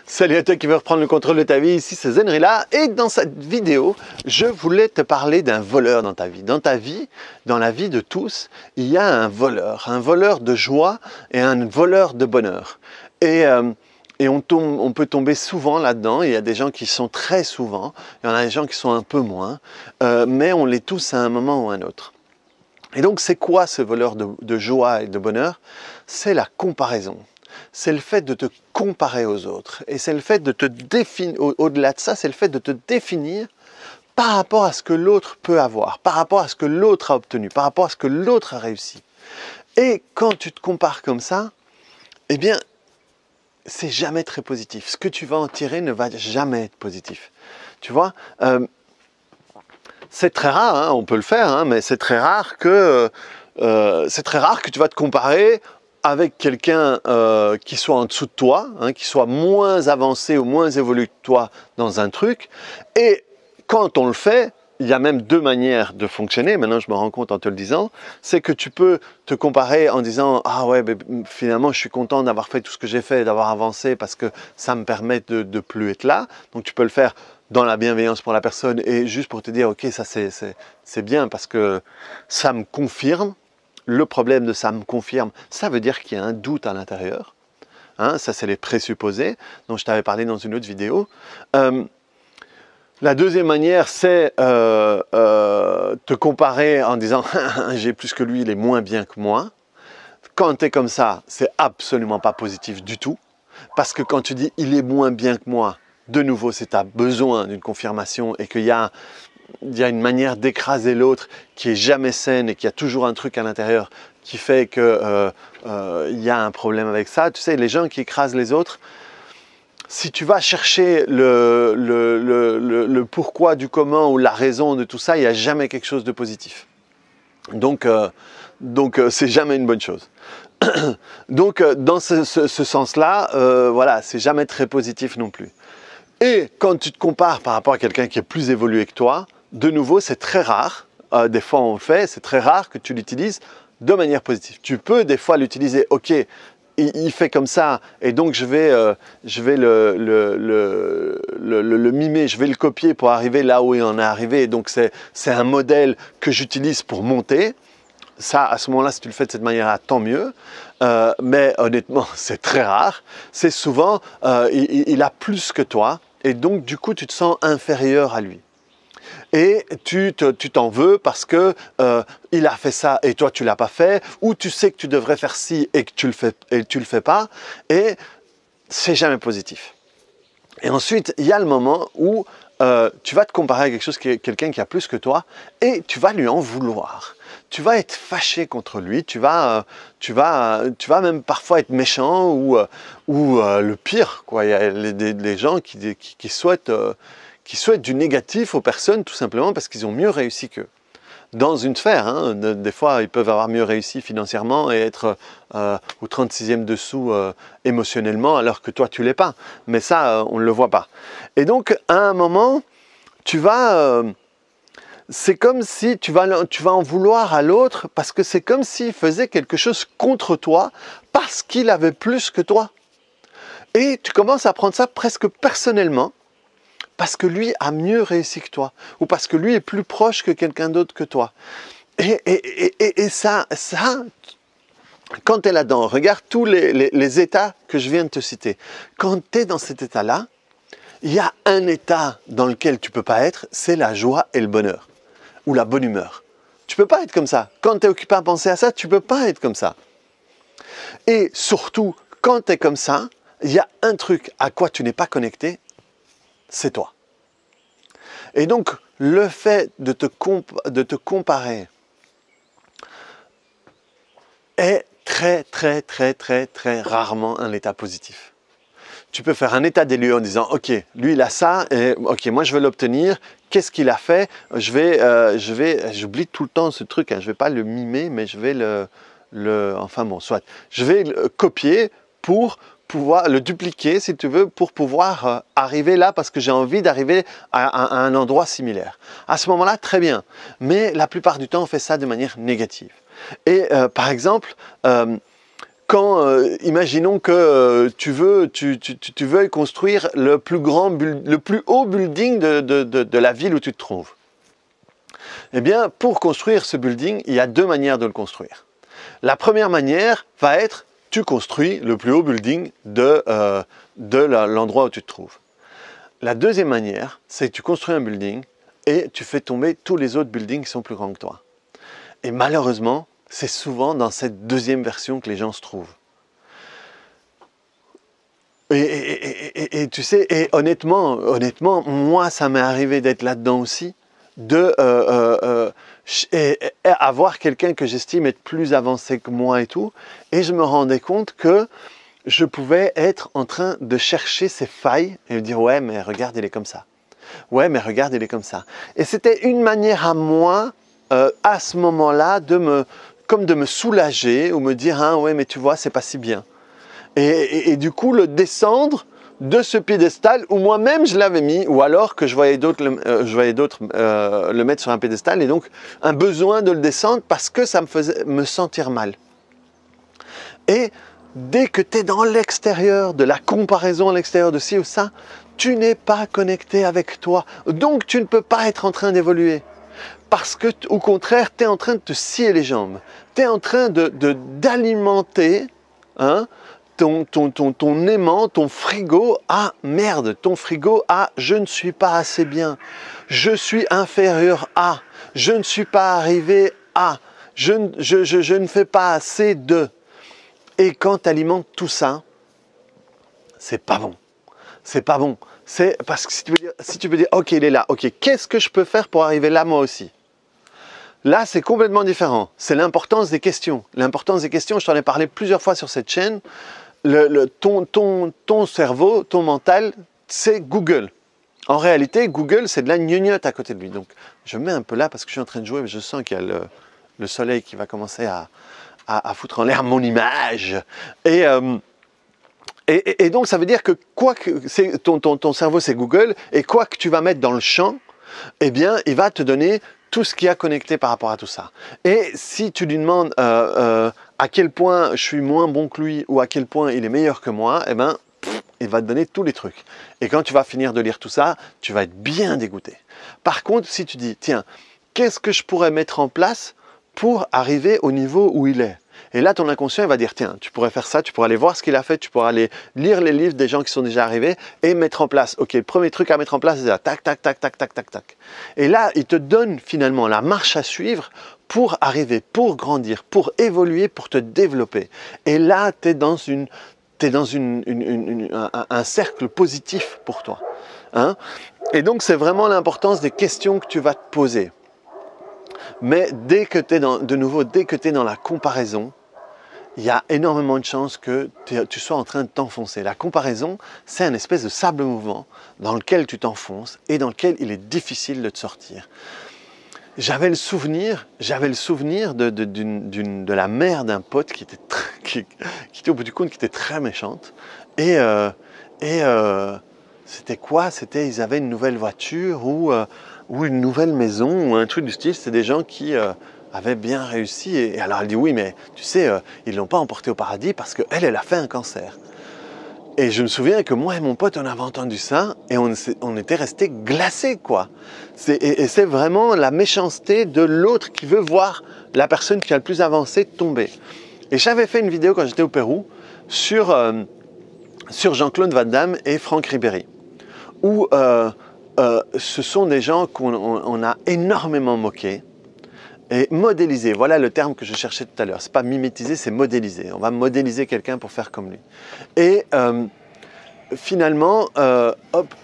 Salut à toi qui veux reprendre le contrôle de ta vie, ici c'est Zenrila et dans cette vidéo, je voulais te parler d'un voleur dans ta vie. Dans ta vie, dans la vie de tous, il y a un voleur de joie et un voleur de bonheur. Et on peut tomber souvent là-dedans, il y a des gens qui sont très souvent, il y en a des gens qui sont un peu moins, mais on l'est tous à un moment ou à un autre. Et donc c'est quoi ce voleur de joie et de bonheur? C'est la comparaison. C'est le fait de te comparer aux autres. Et c'est le fait de te définir, au-delà de ça, c'est le fait de te définir par rapport à ce que l'autre peut avoir, par rapport à ce que l'autre a obtenu, par rapport à ce que l'autre a réussi. Et quand tu te compares comme ça, eh bien, c'est jamais très positif. Ce que tu vas en tirer ne va jamais être positif. Tu vois, c'est très rare, hein, on peut le faire, hein, mais c'est très rare que tu vas te comparer avec quelqu'un qui soit en dessous de toi, hein, qui soit moins avancé ou moins évolué que toi dans un truc. Et quand on le fait, il y a même deux manières de fonctionner, maintenant je me rends compte en te le disant, c'est que tu peux te comparer en disant « Ah ouais, mais finalement je suis content d'avoir fait tout ce que j'ai fait, d'avoir avancé parce que ça me permet de plus être là. » Donc tu peux le faire dans la bienveillance pour la personne et juste pour te dire « Ok, ça c'est bien parce que ça me confirme. » Le problème de ça me confirme, ça veut dire qu'il y a un doute à l'intérieur. Hein, ça, c'est les présupposés dont je t'avais parlé dans une autre vidéo. La deuxième manière, c'est te comparer en disant « j'ai plus que lui, il est moins bien que moi ». Quand tu es comme ça, c'est absolument pas positif du tout. Parce que quand tu dis « il est moins bien que moi », de nouveau, c'est tu as besoin d'une confirmation et qu'il y a une manière d'écraser l'autre qui est jamais saine et qui a toujours un truc à l'intérieur qui fait que il y a un problème avec ça. Tu sais, les gens qui écrasent les autres, si tu vas chercher le pourquoi du comment ou la raison de tout ça, il n'y a jamais quelque chose de positif. Donc c'est jamais une bonne chose. Donc dans ce sens-là, voilà, c'est jamais très positif non plus. Et quand tu te compares par rapport à quelqu'un qui est plus évolué que toi, de nouveau, c'est très rare, des fois on le fait, c'est très rare que tu l'utilises de manière positive. Tu peux des fois l'utiliser, ok, il fait comme ça, et donc je vais le mimer, je vais le copier pour arriver là où il en est arrivé, et donc c'est un modèle que j'utilise pour monter. Ça, à ce moment-là, si tu le fais de cette manière-là, tant mieux. Mais honnêtement, c'est très rare. C'est souvent, il a plus que toi, et donc du coup, tu te sens inférieur à lui. Et tu t'en veux parce que il a fait ça et toi tu l'as pas fait, ou tu sais que tu devrais faire ci et que tu le fais pas, et c'est jamais positif. Et ensuite, il y a le moment où tu vas te comparer à quelqu'un qui a plus que toi et tu vas lui en vouloir. Tu vas être fâché contre lui, tu vas même parfois être méchant ou le pire, quoi. Il y a des gens qui souhaitent du négatif aux personnes tout simplement parce qu'ils ont mieux réussi qu'eux. Dans une sphère, hein, des fois ils peuvent avoir mieux réussi financièrement et être au 36e dessous émotionnellement alors que toi tu l'es pas. Mais ça, on ne le voit pas. Et donc à un moment, c'est comme si tu vas en vouloir à l'autre parce que c'est comme s'il faisait quelque chose contre toi parce qu'il avait plus que toi. Et tu commences à prendre ça presque personnellement parce que lui a mieux réussi que toi ou parce que lui est plus proche que quelqu'un d'autre que toi. Et ça, quand tu es là-dedans, regarde tous les états que je viens de te citer. Quand tu es dans cet état-là, il y a un état dans lequel tu ne peux pas être, c'est la joie et le bonheur. Ou la bonne humeur. Tu ne peux pas être comme ça. Quand tu es occupé à penser à ça, tu ne peux pas être comme ça. Et surtout, quand tu es comme ça, il y a un truc à quoi tu n'es pas connecté, c'est toi. Et donc, le fait de te comparer est très, très, très, très, très rarement un état positif. Tu peux faire un état des lieux en disant « Ok, lui il a ça, et ok, moi je veux l'obtenir. Qu'est-ce qu'il a fait? J'oublie tout le temps ce truc, hein, je ne vais pas le mimer, mais je vais enfin bon, soit. Je vais le copier pour pouvoir le dupliquer, si tu veux, pour pouvoir arriver là, parce que j'ai envie d'arriver à un endroit similaire. À ce moment-là, très bien. Mais la plupart du temps, on fait ça de manière négative. Et par exemple, imaginons que tu veuilles construire le plus haut building de la ville où tu te trouves. Eh bien, pour construire ce building, il y a deux manières de le construire. La première manière va être, tu construis le plus haut building de l'endroit où tu te trouves. La deuxième manière, c'est que tu construis un building et tu fais tomber tous les autres buildings qui sont plus grands que toi. Et malheureusement, c'est souvent dans cette deuxième version que les gens se trouvent. Et tu sais, et honnêtement, moi, ça m'est arrivé d'être là-dedans aussi, avoir quelqu'un que j'estime être plus avancé que moi et tout, et je me rendais compte que je pouvais être en train de chercher ces failles et me dire « ouais, mais regarde, il est comme ça. Ouais, mais regarde, il est comme ça. » Et c'était une manière à moi, à ce moment-là, comme de me soulager ou me dire « ah ouais, mais tu vois, c'est pas si bien. » Et du coup, le descendre de ce piédestal où moi-même je l'avais mis, ou alors que je voyais d'autres le mettre sur un piédestal, et donc un besoin de le descendre parce que ça me faisait me sentir mal. Et dès que tu es dans l'extérieur, de la comparaison à l'extérieur de ci ou ça, tu n'es pas connecté avec toi. Donc tu ne peux pas être en train d'évoluer. Parce que, au contraire, tu es en train de te scier les jambes. Tu es en train d'alimenter ton aimant, ton frigo à merde, ton frigo à je ne suis pas assez bien, je suis inférieur à, je ne suis pas arrivé à, je ne fais pas assez de. Et quand tu alimentes tout ça, c'est pas bon. C'est pas bon. C'est parce que si tu peux dire, ok, il est là, ok, qu'est-ce que je peux faire pour arriver là moi aussi? Là, c'est complètement différent. C'est l'importance des questions. L'importance des questions, je t'en ai parlé plusieurs fois sur cette chaîne. Ton cerveau, ton mental, c'est Google. En réalité, Google, c'est de la gnognotte à côté de lui. Donc, je mets un peu là parce que je suis en train de jouer, mais je sens qu'il y a le soleil qui va commencer à foutre en l'air mon image. Et donc, ça veut dire que ton cerveau, c'est Google, et quoi que tu vas mettre dans le champ, eh bien, il va te donner tout ce qui a connecté par rapport à tout ça. Et si tu lui demandes à quel point je suis moins bon que lui ou à quel point il est meilleur que moi, eh ben, il va te donner tous les trucs. Et quand tu vas finir de lire tout ça, tu vas être bien dégoûté. Par contre, si tu dis, tiens, qu'est-ce que je pourrais mettre en place pour arriver au niveau où il est? Et là, ton inconscient, il va dire, tiens, tu pourrais faire ça, tu pourrais aller voir ce qu'il a fait, tu pourrais aller lire les livres des gens qui sont déjà arrivés et mettre en place. Ok, le premier truc à mettre en place, c'est ça, tac, tac, tac, tac, tac, tac, tac. Et là, il te donne finalement la marche à suivre pour arriver, pour grandir, pour évoluer, pour te développer. Et là, tu es dans un cercle positif pour toi. Hein? Et donc, c'est vraiment l'importance des questions que tu vas te poser. Mais dès que tu es dans la comparaison, il y a énormément de chances que tu sois en train de t'enfoncer. La comparaison, c'est un espèce de sable mouvant dans lequel tu t'enfonces et dans lequel il est difficile de te sortir. J'avais le souvenir de la mère d'un pote qui était au bout du compte, qui était très méchante. Et c'était quoi? Ils avaient une nouvelle voiture ou une nouvelle maison ou un truc du style. C'était des gens qui avaient bien réussi. Et alors elle dit oui, mais tu sais, ils ne l'ont pas emporté au paradis parce qu'elle a fait un cancer. Et je me souviens que moi et mon pote, on avait entendu ça et on était restés glacés, quoi. Et c'est vraiment la méchanceté de l'autre qui veut voir la personne qui a le plus avancé tomber. Et j'avais fait une vidéo quand j'étais au Pérou sur Jean-Claude Van Damme et Franck Ribéry, où ce sont des gens qu'on a énormément moqués et modélisés. Voilà le terme que je cherchais tout à l'heure. C'est pas mimétiser, c'est modéliser. On va modéliser quelqu'un pour faire comme lui. Et finalement, hop,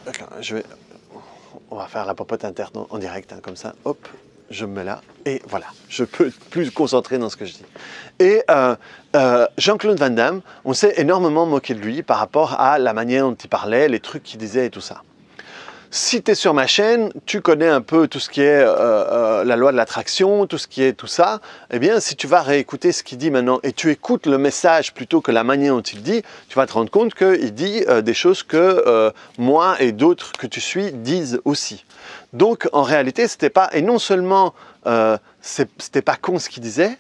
on va faire la popote interne en direct, hein, comme ça. Hop, je me mets là et voilà, je peux être plus concentré dans ce que je dis. Et Jean-Claude Van Damme, on s'est énormément moqué de lui par rapport à la manière dont il parlait, les trucs qu'il disait et tout ça. Si tu es sur ma chaîne, tu connais un peu tout ce qui est la loi de l'attraction, tout ce qui est tout ça. Eh bien, si tu vas réécouter ce qu'il dit maintenant et tu écoutes le message plutôt que la manière dont il dit, tu vas te rendre compte qu'il dit des choses que moi et d'autres que tu suis disent aussi. Donc, en réalité, c'était pas, et non seulement c'était pas con ce qu'il disait,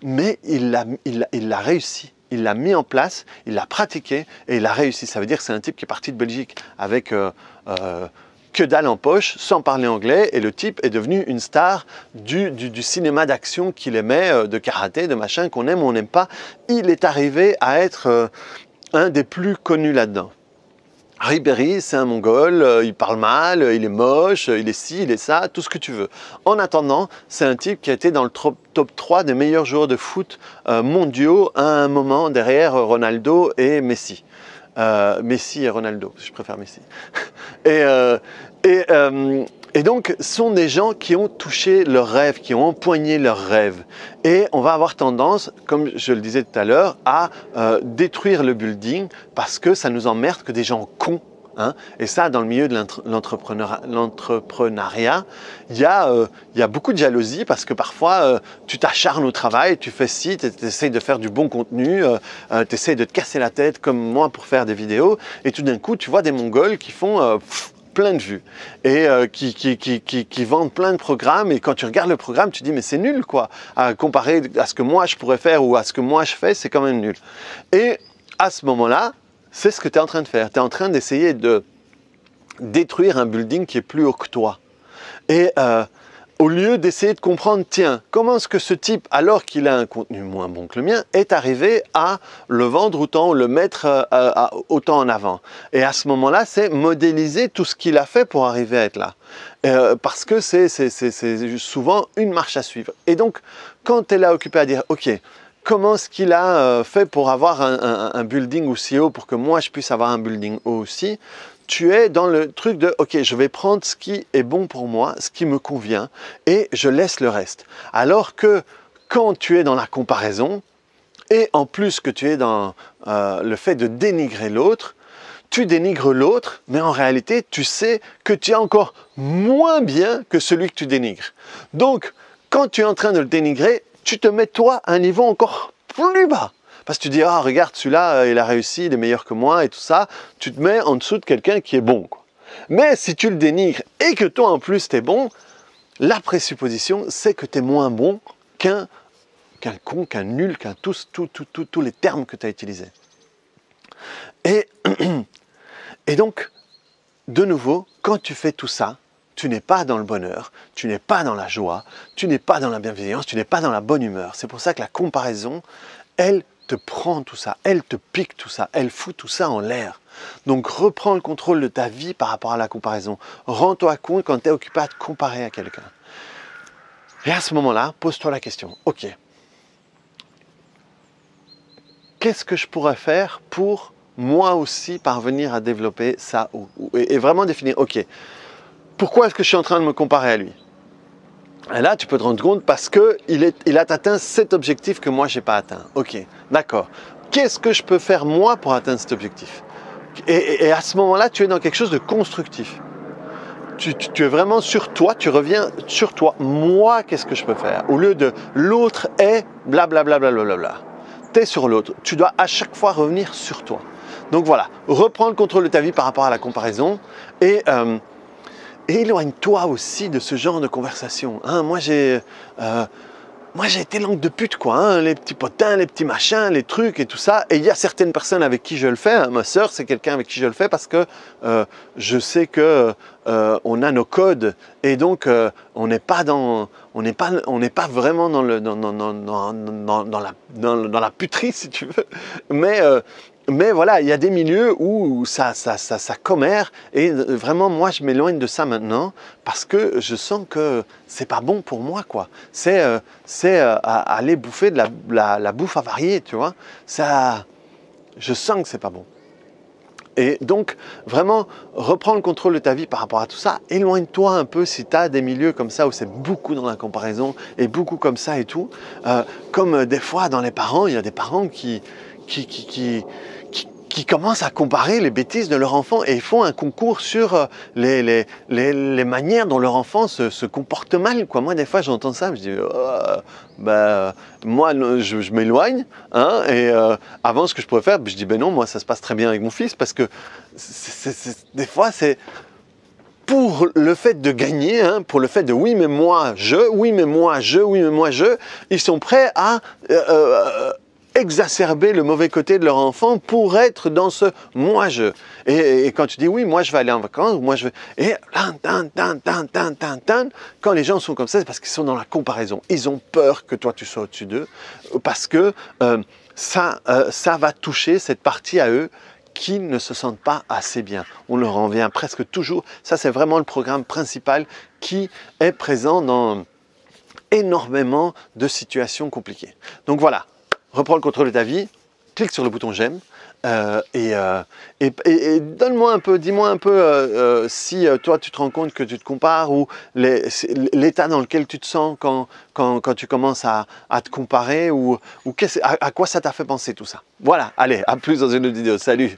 mais il l'a réussi. il l'a mis en place, il l'a pratiqué et il a réussi. Ça veut dire que c'est un type qui est parti de Belgique avec que dalle en poche, sans parler anglais, et le type est devenu une star du cinéma d'action qu'il aimait, de karaté, de machin, qu'on aime ou on n'aime pas. Il est arrivé à être un des plus connus là-dedans. Ribéry, c'est un mongol, il parle mal, il est moche, il est ci, il est ça, tout ce que tu veux. En attendant, c'est un type qui a été dans le top 3 des meilleurs joueurs de foot mondiaux à un moment derrière Ronaldo et Messi. Messi et Ronaldo, je préfère Messi. Et donc, ce sont des gens qui ont touché leurs rêves, qui ont empoigné leurs rêves. Et on va avoir tendance, comme je le disais tout à l'heure, à détruire le building parce que ça nous emmerde que des gens cons. Hein. Et ça, dans le milieu de l'entrepreneuriat, il y a beaucoup de jalousie parce que parfois, tu t'acharnes au travail, tu fais ci, tu essaies de faire du bon contenu, tu essaies de te casser la tête comme moi pour faire des vidéos. Et tout d'un coup, tu vois des Mongols qui font plein de vues et qui vendent plein de programmes, et quand tu regardes le programme tu dis mais c'est nul quoi, comparé à ce que moi je pourrais faire ou à ce que moi je fais, c'est quand même nul. Et à ce moment-là, c'est ce que tu es en train de faire, tu es en train d'essayer de détruire un building qui est plus haut que toi. Et au lieu d'essayer de comprendre, tiens, comment est-ce que ce type, alors qu'il a un contenu moins bon que le mien, est arrivé à le vendre autant, le mettre autant en avant. Et à ce moment-là, c'est modéliser tout ce qu'il a fait pour arriver à être là. Parce que c'est souvent une marche à suivre. Et donc, quand tu es là occupé à dire, ok, comment est-ce qu'il a fait pour avoir un building aussi haut, pour que moi je puisse avoir un building haut aussi, tu es dans le truc de « ok, je vais prendre ce qui est bon pour moi, ce qui me convient, et je laisse le reste ». Alors que quand tu es dans la comparaison, et en plus que tu es dans le fait de dénigrer l'autre, tu dénigres l'autre, mais en réalité, tu sais que tu es encore moins bien que celui que tu dénigres. Donc, quand tu es en train de le dénigrer, tu te mets toi à un niveau encore plus bas. Parce que tu dis, ah regarde, celui-là, il a réussi, il est meilleur que moi et tout ça. Tu te mets en dessous de quelqu'un qui est bon, quoi. Mais si tu le dénigres et que toi en plus tu es bon, la présupposition, c'est que tu es moins bon qu'un con, qu'un nul, qu'un tous les termes que tu as utilisés. Et donc, de nouveau, quand tu fais tout ça, tu n'es pas dans le bonheur, tu n'es pas dans la joie, tu n'es pas dans la bienveillance, tu n'es pas dans la bonne humeur. C'est pour ça que la comparaison, elle te prend tout ça, elle te pique tout ça, elle fout tout ça en l'air. Donc reprends le contrôle de ta vie par rapport à la comparaison. Rends-toi compte quand tu es occupé à te comparer à quelqu'un. Et à ce moment-là, pose-toi la question, ok, qu'est-ce que je pourrais faire pour moi aussi parvenir à développer ça et vraiment définir, ok, pourquoi est-ce que je suis en train de me comparer à lui? Et là, tu peux te rendre compte parce qu'il a atteint cet objectif que moi, je n'ai pas atteint. Ok, d'accord. Qu'est-ce que je peux faire moi pour atteindre cet objectif? Et à ce moment-là, tu es dans quelque chose de constructif. Tu es vraiment sur toi, tu reviens sur toi. Moi, qu'est-ce que je peux faire? Au lieu de l'autre est blablabla. Tu es sur l'autre. Tu dois à chaque fois revenir sur toi. Donc voilà, reprends le contrôle de ta vie par rapport à la comparaison et éloigne-toi aussi de ce genre de conversation. Hein, moi, j'ai été langue de pute, quoi. Hein, les petits potins, les petits machins, les trucs et tout ça. Et il y a certaines personnes avec qui je le fais. Hein, ma sœur, c'est quelqu'un avec qui je le fais parce que je sais que on a nos codes et donc on n'est pas vraiment dans la puterie, si tu veux. Mais voilà, il y a des milieux où ça commère et vraiment moi je m'éloigne de ça maintenant parce que je sens que c'est pas bon pour moi, quoi. C'est aller bouffer de la bouffe avariée, tu vois. Ça, je sens que c'est pas bon. Et donc, vraiment, reprends le contrôle de ta vie par rapport à tout ça. Éloigne-toi un peu si tu as des milieux comme ça où c'est beaucoup dans la comparaison et beaucoup comme ça et tout. Comme des fois, dans les parents, il y a des parents qui commencent à comparer les bêtises de leur enfant et font un concours sur les manières dont leur enfant se comporte mal, quoi. Moi, des fois, j'entends ça, je dis moi, je m'éloigne, hein, et avant, ce que je pourrais faire, je dis non, moi, ça se passe très bien avec mon fils parce que des fois, c'est pour le fait de gagner, hein, pour le fait de oui, mais moi, je, ils sont prêts à exacerber le mauvais côté de leur enfant pour être dans ce moi-je. Et quand tu dis oui, moi je vais aller en vacances, moi je vais... Et quand les gens sont comme ça, c'est parce qu'ils sont dans la comparaison. Ils ont peur que toi tu sois au-dessus d'eux, parce que ça va toucher cette partie à eux qui ne se sentent pas assez bien. On leur en vient presque toujours. Ça, c'est vraiment le programme principal qui est présent dans énormément de situations compliquées. Donc voilà, reprends le contrôle de ta vie, clique sur le bouton j'aime et donne-moi un peu, dis-moi un peu si toi tu te rends compte que tu te compares ou l'état dans lequel tu te sens quand tu commences à te comparer ou à quoi ça t'a fait penser tout ça. Voilà, allez, à plus dans une autre vidéo, salut!